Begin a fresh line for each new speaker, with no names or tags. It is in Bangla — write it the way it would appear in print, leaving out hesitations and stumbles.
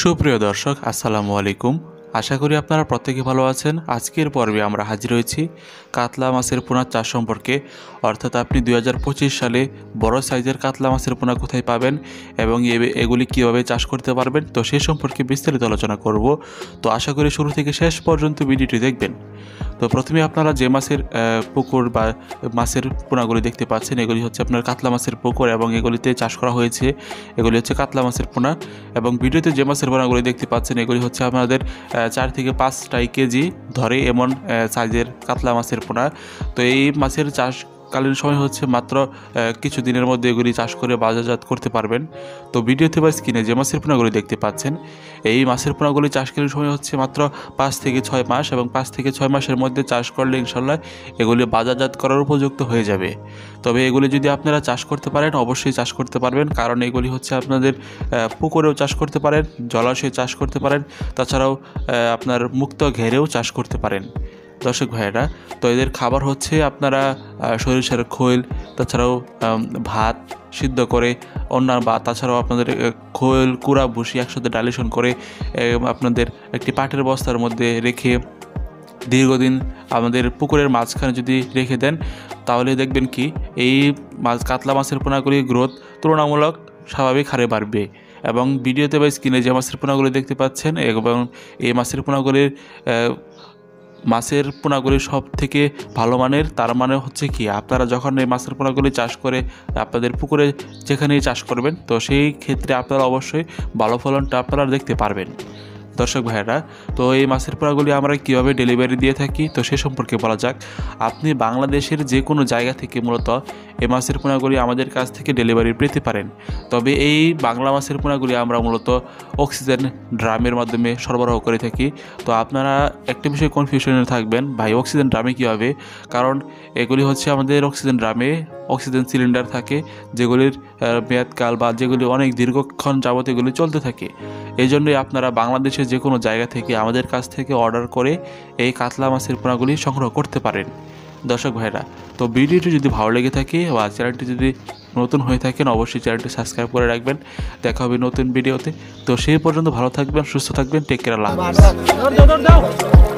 সুপ্রিয় দর্শক, আসসালামু আলাইকুম। আশা করি আপনারা প্রত্যেকে ভালো আছেন। আজকের পর্বে আমরা হাজির হয়েছি কাতলা মাছের পোনা চাষ সম্পর্কে, অর্থাৎ আপনি 2025 সালে বড় সাইজের কাতলা মাছের পোনা কোথায় পাবেন এবং এগুলি কীভাবে চাষ করতে পারবেন, তো সে সম্পর্কে বিস্তারিত আলোচনা করব। তো আশা করি শুরু থেকে শেষ পর্যন্ত ভিডিওটি দেখবেন। তো প্রথমে আপনারা যে মাছের পুকুর বা মাছের পোনাগুলি দেখতে পাচ্ছেন, এগুলি হচ্ছে আপনার কাতলা মাছের পুকুর এবং এগুলিতে চাষ করা হয়েছে। এগুলি হচ্ছে কাতলা মাছের পোনা এবং ভিডিওতে যে মাছের পোনাগুলি দেখতে পাচ্ছেন এগুলি হচ্ছে আমাদের 4 থেকে 5 কেজি ধরে এমন সাইজের কাতলা মাছের পোনা। তো এই মাছের চাষকালীন সময় হচ্ছে মাত্র কিছু দিনের মধ্যে এগুলি চাষ করে বাজারজাত করতে পারবেন। তো ভিডিওতে বা স্ক্রিনে যে মাছের পোনাগুলি দেখতে পাচ্ছেন, এই মাছের পোনাগুলি চাষকালীন সময় হচ্ছে মাত্র 5 থেকে 6 মাস এবং 5 থেকে 6 মাসের মধ্যে চাষ করলে ইনশাল্লাহ এগুলি বাজারজাত করার উপযুক্ত হয়ে যাবে। তবে এগুলি যদি আপনারা চাষ করতে পারেন অবশ্যই চাষ করতে পারবেন, কারণ এগুলি হচ্ছে আপনাদের পুকুরেও চাষ করতে পারেন, জলাশয়ে চাষ করতে পারেন, তাছাড়াও আপনার মুক্ত ঘেরেও চাষ করতে পারেন। দর্শক ভাইয়েরা, তো এদের খাবার হচ্ছে আপনারা সরিষার খৈল, তাছাড়াও ভাত সিদ্ধ করে বা তাছাড়াও আপনাদের খৈল কুড়া ভুসি একসাথে ডাইলেশন করে আপনাদের একটি পাটের বস্তার মধ্যে রেখে দীর্ঘদিন আমাদের পুকুরের মাঝখানে যদি রেখে দেন, তাহলে দেখবেন কি এই কাতলা মাছের পোনাগুলি গ্রোথ তুলনামূলক স্বাভাবিক হারে বাড়বে। এবং ভিডিওতে বা স্ক্রিনে যে মাছের পোনাগুলি দেখতে পাচ্ছেন এবং এই মাছের পোনাগুলি সব থেকে ভালো মানের। তার মানে হচ্ছে কি, আপনারা যখন এই মাছের পোনাগুলি চাষ করে আপনাদের পুকুরে যেখানেই চাষ করবেন, তো সেই ক্ষেত্রে আপনারা অবশ্যই ভালো ফলনটা আপনারা দেখতে পারবেন। দর্শক ভাইয়েরা, তো এই মাছের পোনাগুলি আমরা কীভাবে ডেলিভারি দিয়ে থাকি তো সে সম্পর্কে বলা যাক। আপনি বাংলাদেশের যে কোনো জায়গা থেকে মূলত এই মাছের পোনাগুলি আমাদের কাছ থেকে ডেলিভারি পেতে পারেন। তবে এই বাংলা মাছের পোনাগুলি আমরা মূলত অক্সিজেন ড্রামের মাধ্যমে সরবরাহ করে থাকি। তো আপনারা একটা বিষয় কনফিউশনে থাকবেন, ভাই অক্সিজেন ড্রামে কীভাবে? কারণ এগুলি হচ্ছে আমাদের অক্সিজেন ড্রামে অক্সিজেন সিলিন্ডার থাকে, যেগুলির মেয়াদকাল বা যেগুলি অনেক দীর্ঘক্ষণ যাবত এগুলি চলতে থাকে। এই জন্যই আপনারা বাংলাদেশের যে কোনো জায়গা থেকে আমাদের কাছ থেকে অর্ডার করে এই কাতলা মাছের পোনাগুলি সংগ্রহ করতে পারেন। দর্শক ভাইরা, তো ভিডিওটি যদি ভালো লেগে থাকে বা চ্যানেলটি যদি নতুন হয়ে থাকেন অবশ্যই চ্যানেলটি সাবস্ক্রাইব করে রাখবেন। দেখা হবে নতুন ভিডিওতে। তো সেই পর্যন্ত ভালো থাকবেন, সুস্থ থাকবেন, টেক কেয়ার, আল্লাহ হাফেজ।